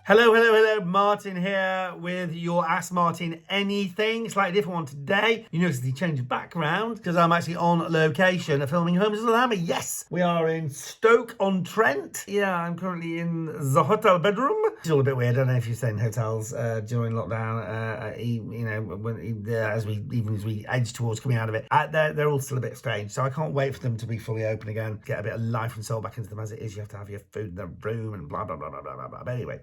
Hello, hello, hello, Martin here with your Ask Martin Anything. Slightly different one today. You notice the change of background because I'm actually on location filming Homes of the Hammer. Yes, we are in Stoke-on-Trent. Yeah, I'm currently in the hotel bedroom. It's all a bit weird. I don't know if you stay in hotels during lockdown, you know, when, as we edge towards coming out of it. They're all still a bit strange, so I can't wait for them to be fully open again. Get a bit of life and soul back into them as it is. You have to have your food in the room and blah, blah, blah, blah, blah, blah, blah. But anyway,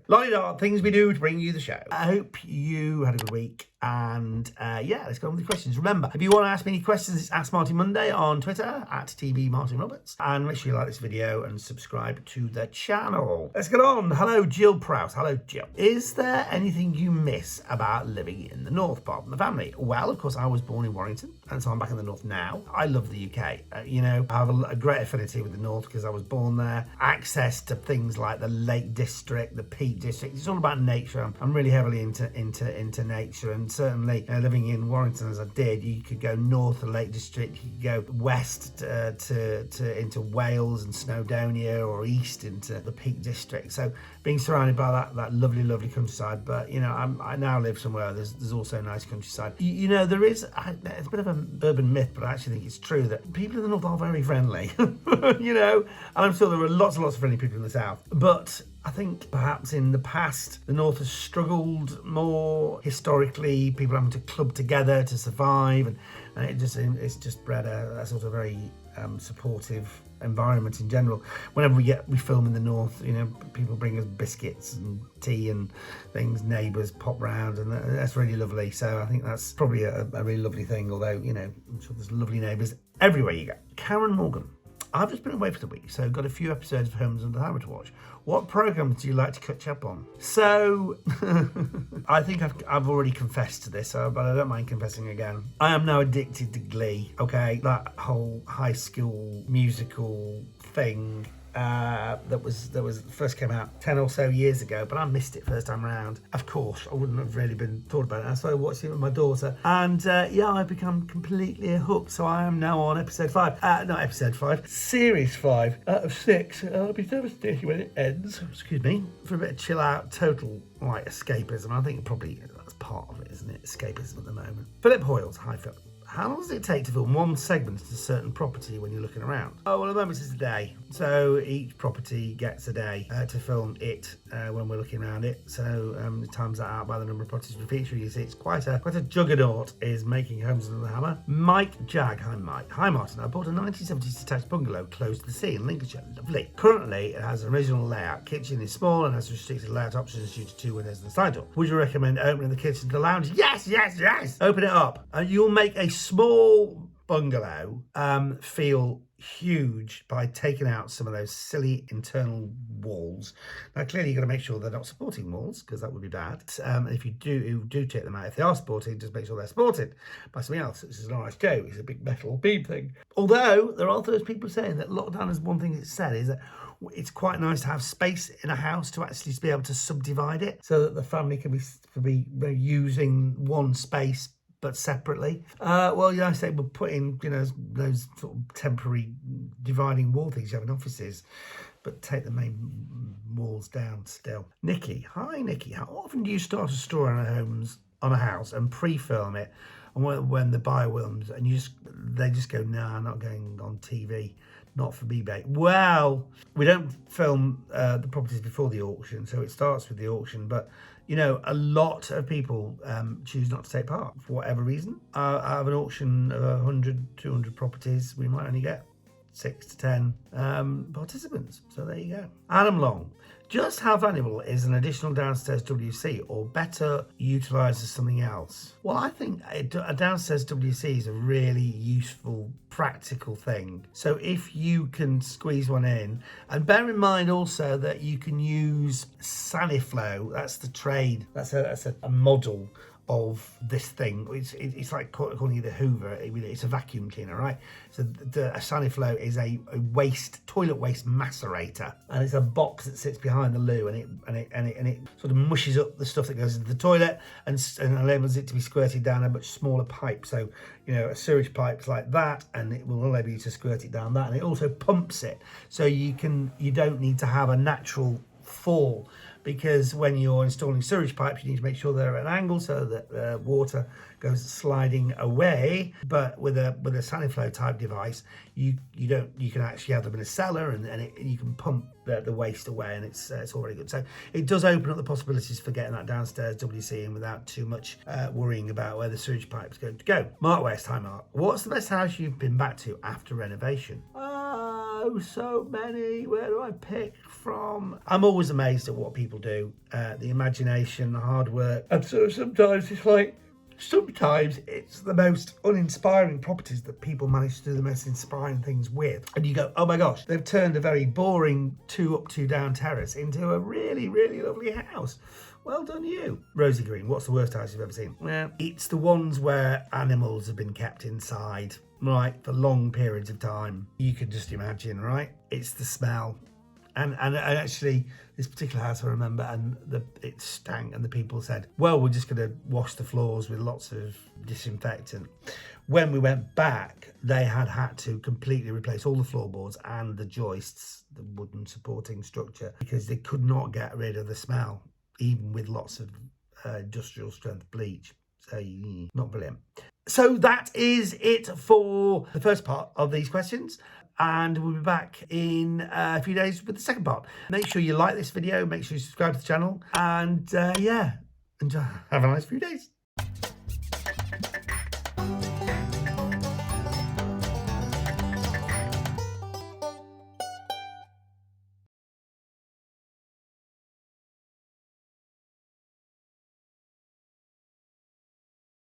things we do to bring you the show. I hope you had a good week. And yeah, let's go on with the questions. Remember, if you want to ask me any questions, it's Ask Martin Monday on Twitter at TV Martin Roberts. And make sure you like this video and subscribe to the channel. Let's get on. Hello, Jill Prowse. Hello, Jill. Is there anything you miss about living in the North, Bob and the family? Well, of course, I was born in Warrington, and so I'm back in the North now. I love the UK. You know, I have a great affinity with the North because I was born there. Access to things like the Lake District, the Peak District. It's all about nature. I'm really heavily into nature, and certainly living in Warrington as I did, you could go north of the Lake District, you could go west into Wales and Snowdonia, or east into the Peak District. So being surrounded by that lovely countryside. But you know, I now live somewhere there's also nice countryside. You know, there is it's a bit of an urban myth, but I actually think it's true that people in the North are very friendly. You know, and I'm sure there are lots and lots of friendly people in the South, but I think perhaps in the past, the North has struggled more historically, people having to club together to survive, and it's just bred a sort of very supportive environment in general. Whenever we film in the North, you know, people bring us biscuits and tea and things, neighbours pop round, and that's really lovely. So I think that's probably a really lovely thing, although, you know, I'm sure there's lovely neighbours everywhere you go. Karen Morgan. I've just been away for the week, so got a few episodes of Homes Under the Hammer to watch. What programmes do you like to catch up on? So, I think I've already confessed to this, but I don't mind confessing again. I am now addicted to Glee, okay? That whole high school musical thing that was first came out 10 or so years ago, but I missed it first time around. Of course, I wouldn't have really been thought about it. I started watching it with my daughter, and yeah, I've become completely hooked. So I am now on episode 5. Not episode 5, series 5 out of 6. I'll be devastated when it ends. Excuse me, for a bit of chill out, total like escapism. I think probably that's part of it, isn't it? Escapism at the moment. Philip Hoyles. Hi, Philip. How long does it take to film one segment of a certain property when you're looking around? Oh, well, at the moment it's a day. So each property gets a day to film it when we're looking around it. So times that out by the number of properties we feature. You see, it's quite a juggernaut is making Homes Under the Hammer. Mike Jag. Hi, Mike. Hi, Martin. I bought a 1970s detached bungalow close to the sea in Lincolnshire. Lovely. Currently, it has an original layout. Kitchen is small and has restricted layout options due to 2 windows and a side door. Would you recommend opening the kitchen to the lounge? Yes, yes, yes. Open it up. You'll make a small bungalow feel huge by taking out some of those silly internal walls. Now clearly you've got to make sure they're not supporting walls, because that would be bad. If you do take them out, if they are supporting, just make sure they're supported by something else. This is an RSJ, it's a big metal beam thing. Although there are those people saying that lockdown is one thing it's said is that it's quite nice to have space in a house to actually be able to subdivide it so that the family can be using one space but separately. Well, yeah, I say we'll put in, you know, those sort of temporary dividing wall things you have in offices, but take the main walls down still. Nikki. Hi, Nikki. How often do you start a story on a house and pre-film it, and when the buyer wilms, and they just go, nah, I'm not going on TV, not for eBay? Well, we don't film the properties before the auction, so it starts with the auction, but you know, a lot of people choose not to take part for whatever reason. I have an auction of 100, 200 properties. We might only get 6 to 10 participants. So there you go. Adam Long. Just how valuable is an additional downstairs WC, or better utilised as something else? Well, I think a downstairs WC is a really useful, practical thing. So if you can squeeze one in, and bear in mind also that you can use Saniflow, that's the trade, that's a model of this thing. It's like calling it a Hoover. It's a vacuum cleaner, right? So a Saniflow is a toilet waste macerator, and it's a box that sits behind the loo, and it sort of mushes up the stuff that goes into the toilet and enables it to be squirted down a much smaller pipe. So, you know, a sewage pipe's like that, and it will enable you to squirt it down that, and it also pumps it, so you don't need to have a natural fall because when you're installing sewage pipes, you need to make sure they're at an angle so that water goes sliding away. But with a Saniflow type device, you can actually have them in a cellar, and you can pump the waste away, and it's already good. So it does open up the possibilities for getting that downstairs WC in without too much worrying about where the sewage pipe's going to go. Mark West, hi Mark. What's the best house you've been back to after renovation? Oh, so many. Where do I pick from? I'm always amazed at what people do. The imagination, the hard work. And so sometimes it's the most uninspiring properties that people manage to do the most inspiring things with. And you go, oh my gosh, they've turned a very boring 2 up, 2 down terrace into a really, really lovely house. Well done you. Rosie Green, what's the worst house you've ever seen? Well, it's the ones where animals have been kept inside, right, for long periods of time. You can just imagine, right? It's the smell. And actually, this particular house I remember, and it stank, and the people said, well, we're just going to wash the floors with lots of disinfectant. When we went back, they had to completely replace all the floorboards and the joists, the wooden supporting structure, because they could not get rid of the smell, even with lots of industrial strength bleach. So, not brilliant. So that is it for the first part of these questions. And we'll be back in a few days with the second part. Make sure you like this video, make sure you subscribe to the channel, and yeah, enjoy. Have a nice few days.